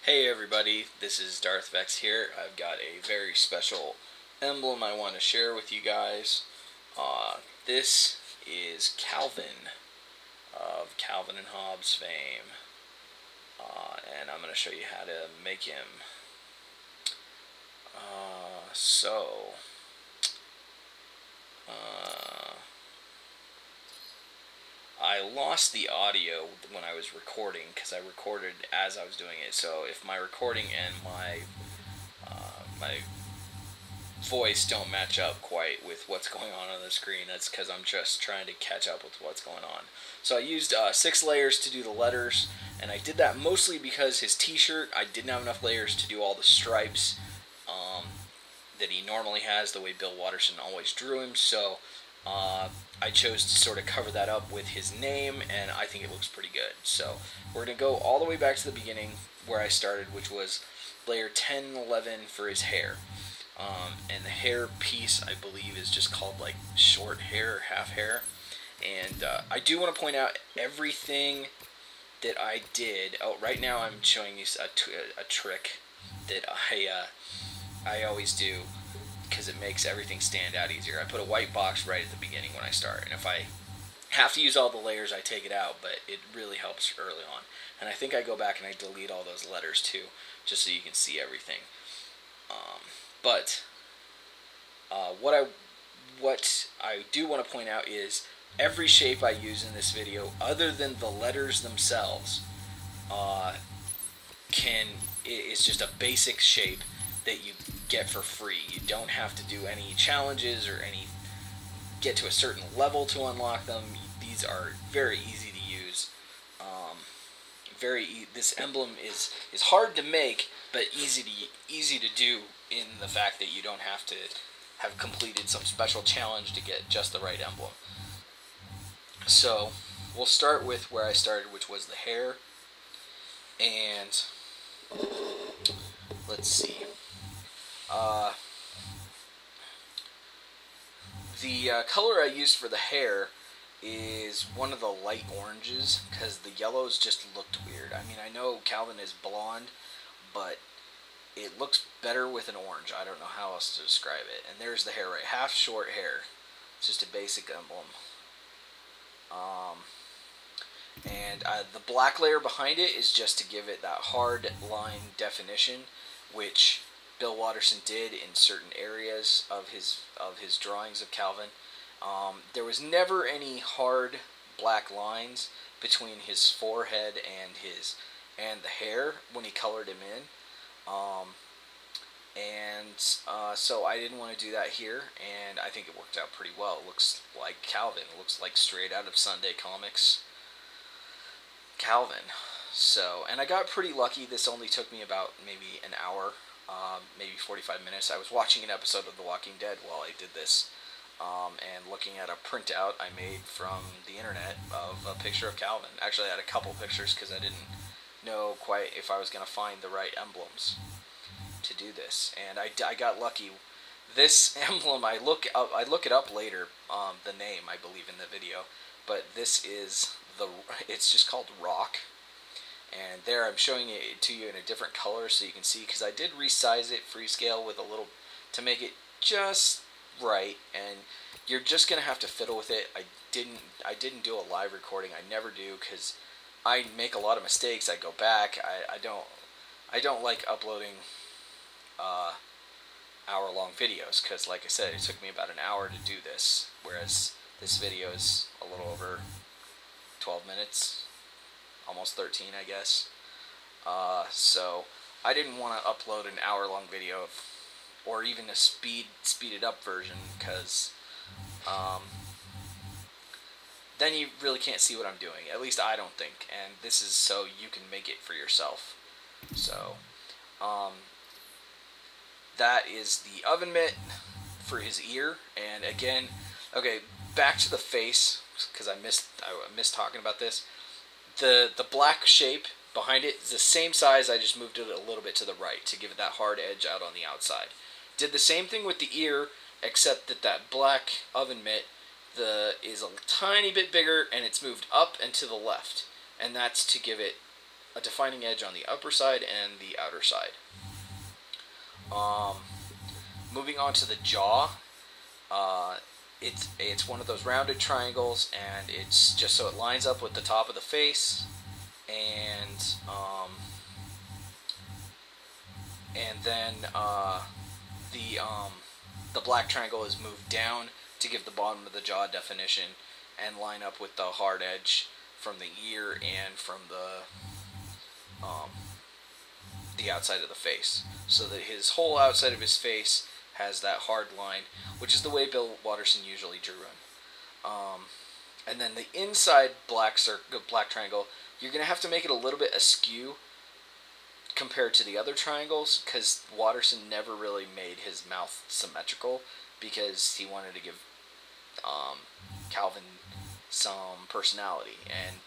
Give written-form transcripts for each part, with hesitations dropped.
Hey everybody, this is Darth Vex here. I've got a very special emblem I want to share with you guys. This is Calvin of Calvin and Hobbes fame, and I'm going to show you how to make him. I lost the audio when I was recording because I recorded as I was doing it. So if my recording and my voice don't match up quite with what's going on the screen, that's because I'm just trying to catch up with what's going on. So I used 6 layers to do the letters, and I did that mostly because his t-shirt, I didn't have enough layers to do all the stripes that he normally has, the way Bill Watterson always drew him. So I chose to sort of cover that up with his name, and I think it looks pretty good. So we're going to go all the way back to the beginning where I started, which was layer 10 and 11 for his hair. And the hair piece, I believe, is just called like short hair or half hair. And I do want to point out everything that I did. Oh, right now I'm showing you a trick that I always do, because it makes everything stand out easier. I put a white box right at the beginning when I start, and if I have to use all the layers, I take it out, but it really helps early on. And I think I go back and I delete all those letters too, just so you can see everything. What I do want to point out is every shape I use in this video, other than the letters themselves, is just a basic shape that you get for free. You don't have to do any challenges or get to a certain level to unlock them. These are very easy to use. This emblem is hard to make, but easy to do, in the fact that you don't have to have completed some special challenge to get just the right emblem. So we'll start with where I started, which was the hair. And let's see. The color I used for the hair is one of the light oranges, because the yellows just looked weird. I mean, I know Calvin is blonde, but it looks better with an orange. I don't know how else to describe it. And there's the hair, right? Half short hair. It's just a basic emblem. The black layer behind it is just to give it that hard line definition, which Bill Watterson did in certain areas of his drawings of Calvin. There was never any hard black lines between his forehead and the hair when he colored him in. So I didn't want to do that here, and I think it worked out pretty well. It looks like Calvin. It looks like straight out of Sunday Comics Calvin. So, and I got pretty lucky. This only took me about maybe an hour, maybe 45 minutes. I was watching an episode of The Walking Dead while I did this, and looking at a printout I made from the internet of a picture of Calvin. Actually, I had a couple pictures because I didn't know quite if I was going to find the right emblems to do this, and I got lucky. This emblem, I look it up later, the name, I believe, in the video, but this is it's just called Rock. And there I'm showing it to you in a different color so you can see, because I did resize it freescale with a little to make it just right, and you're just gonna have to fiddle with it. I didn't do a live recording. I never do, because I make a lot of mistakes. I go back. I don't like uploading hour-long videos, because like I said, it took me about an hour to do this, whereas this video is a little over 12 minutes, almost 13, I guess. So I didn't want to upload an hour-long video or even a speeded up version, because then you really can't see what I'm doing. At least I don't think. And this is so you can make it for yourself. So that is the oven mitt for his ear. And again, okay, back to the face, because I missed talking about this. The black shape behind it is the same size. I just moved it a little bit to the right to give it that hard edge out on the outside. Did the same thing with the ear, except that black oven mitt is a tiny bit bigger, and it's moved up and to the left, and that's to give it a defining edge on the upper side and the outer side. Moving on to the jaw, it's one of those rounded triangles, and it's just so it lines up with the top of the face, and then the black triangle is moved down to give the bottom of the jaw definition and line up with the hard edge from the ear and from the outside of the face, so that his whole outside of his face has that hard line, which is the way Bill Watterson usually drew him. And then the inside black triangle, you're going to have to make it a little bit askew compared to the other triangles, because Watterson never really made his mouth symmetrical, because he wanted to give Calvin some personality. And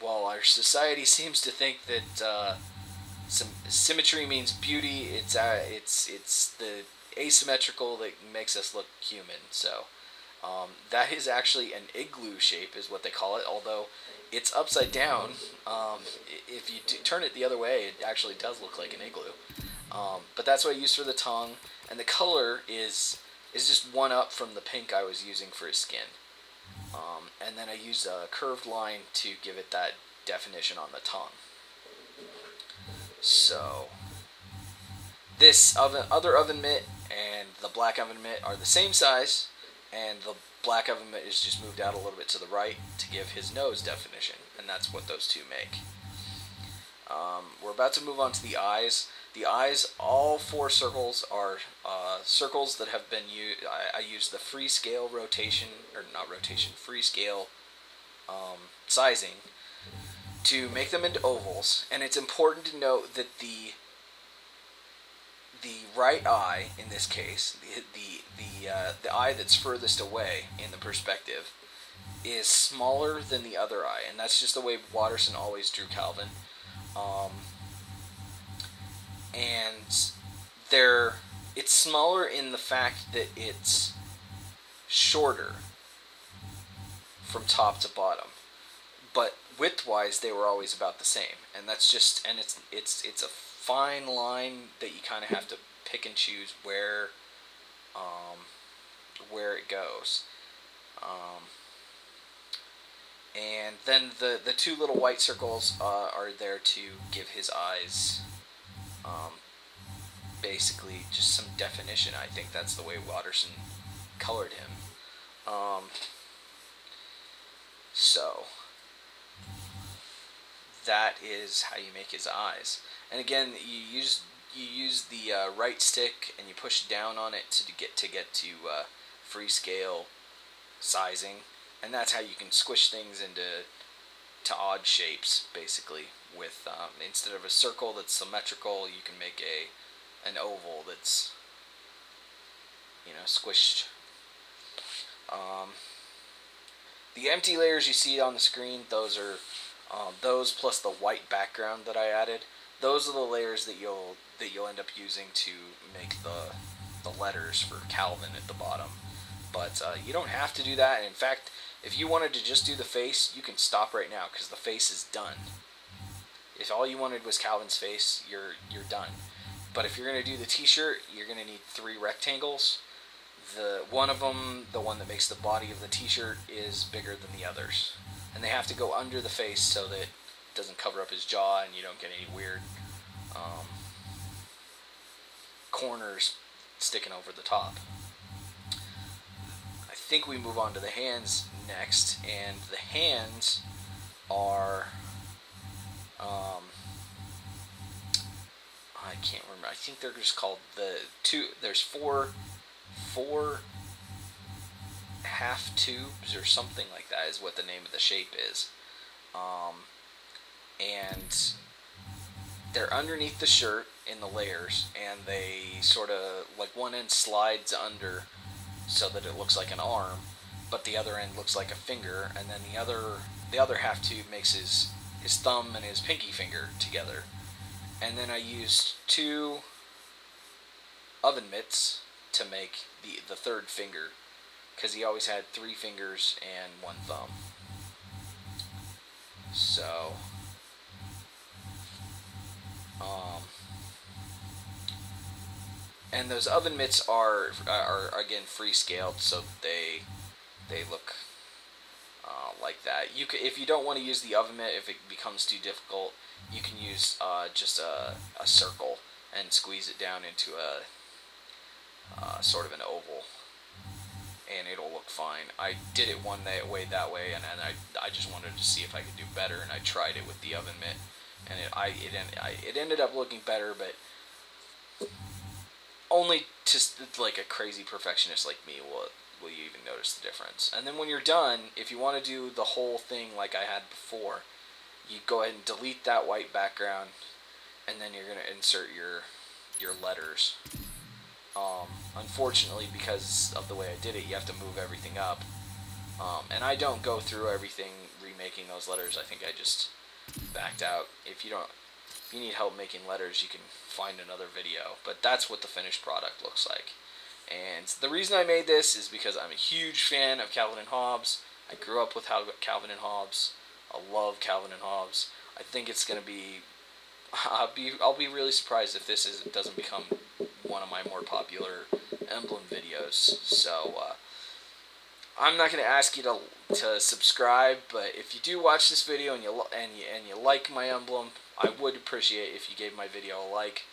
while our society seems to think that symmetry means beauty, it's the asymmetrical that makes us look human. So that is actually an igloo shape, is what they call it, although it's upside down. If you turn it the other way, it actually does look like an igloo. But that's what I used for the tongue, and the color is just one up from the pink I was using for his skin. And then I used a curved line to give it that definition on the tongue. So this other oven mitt and the black oven mitt are the same size, and the black oven mitt is just moved out a little bit to the right to give his nose definition, and that's what those two make. We're about to move on to the eyes. The eyes, all four circles are circles that have been used. I used the free scale rotation, or not rotation, free scale sizing to make them into ovals. And it's important to note that the right eye, in this case, the eye that's furthest away in the perspective, is smaller than the other eye, and that's just the way Watterson always drew Calvin. And it's smaller in the fact that it's shorter from top to bottom, but width-wise they were always about the same, and that's just, and it's a fine line that you kind of have to pick and choose where it goes. And then the two little white circles are there to give his eyes basically just some definition. I think that's the way Watterson colored him. So that is how you make his eyes. And again, you use the right stick and you push down on it to get to free scale sizing, and that's how you can squish things into odd shapes, basically. With instead of a circle that's symmetrical, you can make an oval that's, squished. The empty layers you see on the screen, those are those plus the white background that I added. Those are the layers that you'll end up using to make the letters for Calvin at the bottom. But you don't have to do that. And in fact, if you wanted to just do the face, you can stop right now, because the face is done. If all you wanted was Calvin's face, you're done. But if you're going to do the t-shirt, you're going to need 3 rectangles. One of them, the one that makes the body of the t-shirt, is bigger than the others. And they have to go under the face so that it doesn't cover up his jaw and you don't get any weird corners sticking over the top. I think we move on to the hands next, and the hands are I can't remember. I think they're just called there's four half tubes or something like that is what the name of the shape is. And they're underneath the shirt in the layers, and they sort of, like, one end slides under so that it looks like an arm, but the other end looks like a finger, and then the other half tube makes his thumb and his pinky finger together. And then I used 2 oven mitts to make the third finger, because he always had 3 fingers and 1 thumb. So And those oven mitts are again free scaled, so they look like that. You could, if you don't want to use the oven mitt, if it becomes too difficult, you can use just a circle and squeeze it down into a sort of an oval, and it'll look fine. I did it that way, and I just wanted to see if I could do better, and I tried it with the oven mitt, and it ended up looking better, but only to like a crazy perfectionist like me will you even notice the difference. And then when you're done, if you want to do the whole thing like I had before, you go ahead and delete that white background, and then you're gonna insert your letters. Unfortunately, because of the way I did it, you have to move everything up. And I don't go through everything remaking those letters. I think I just backed out. If you need help making letters, you can find another video. But that's what the finished product looks like. And the reason I made this is because I'm a huge fan of Calvin and Hobbes. I grew up with Calvin and Hobbes. I love Calvin and Hobbes. I think it's going to be... I'll be really surprised if this doesn't become one of my more popular Emblem videos. So I'm not going to ask you to subscribe, but if you do watch this video and you like my Emblem, I would appreciate if you gave my video a like.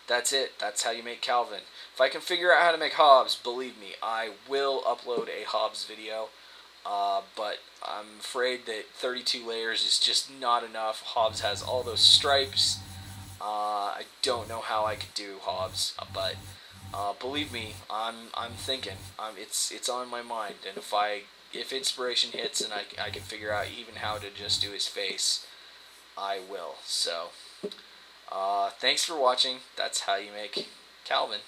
That's it. That's how you make Calvin. If I can figure out how to make Hobbes, believe me, I will upload a Hobbes video. But I'm afraid that 32 layers is just not enough. Hobbes has all those stripes. I don't know how I could do Hobbes, but believe me, I'm thinking. It's on my mind, and if inspiration hits and I can figure out even how to just do his face, I will. So, thanks for watching. That's how you make Calvin.